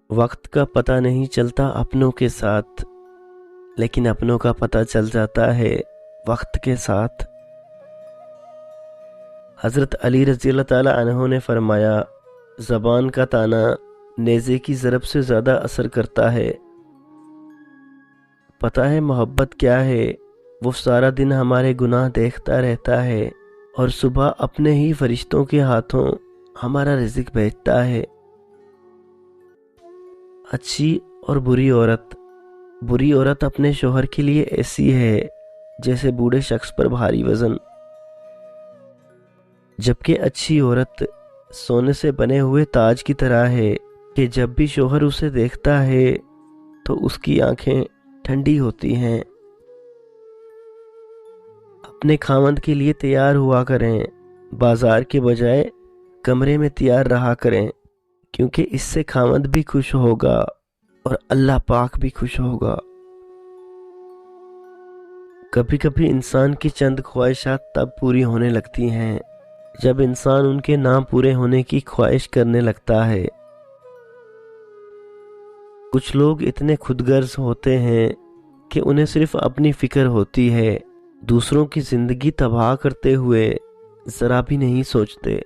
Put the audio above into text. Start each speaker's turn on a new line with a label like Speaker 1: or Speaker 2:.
Speaker 1: وقت کا پتہ نہیں چلتا اپنوں کے ساتھ، لیکن اپنوں کا پتہ چل جاتا ہے وقت کے ساتھ۔ حضرت علی رضی اللہ تعالیٰ عنہ نے فرمایا، زبان کا تانا نیزے کی ضرب سے زیادہ اثر کرتا ہے۔ پتہ ہے محبت کیا ہے؟ وہ سارا دن ہمارے گناہ دیکھتا رہتا ہے اور صبح اپنے ہی فرشتوں کے ہاتھوں ہمارا رزق بھیجتا ہے۔ اچھی اور بری عورت۔ بری عورت اپنے شوہر کے لیے ایسی ہے جیسے بوڑھے شخص پر بھاری وزن، جبکہ اچھی عورت سونے سے بنے ہوئے تاج کی طرح ہے کہ جب بھی شوہر اسے دیکھتا ہے تو اس کی آنکھیں ٹھنڈی ہوتی ہیں۔ اپنے خاوند کے لیے تیار ہوا کریں، بازار کے بجائے کمرے میں تیار رہا کریں، کیونکہ اس سے خاوند بھی خوش ہوگا اور اللہ پاک بھی خوش ہوگا۔ کبھی کبھی انسان کی چند خواہشات تب پوری ہونے لگتی ہیں جب انسان ان کے نہ پورے ہونے کی خواہش کرنے لگتا ہے۔ کچھ لوگ اتنے خود غرض ہوتے ہیں کہ انہیں صرف اپنی فکر ہوتی ہے، دوسروں کی زندگی تباہ کرتے ہوئے ذرا بھی نہیں سوچتے۔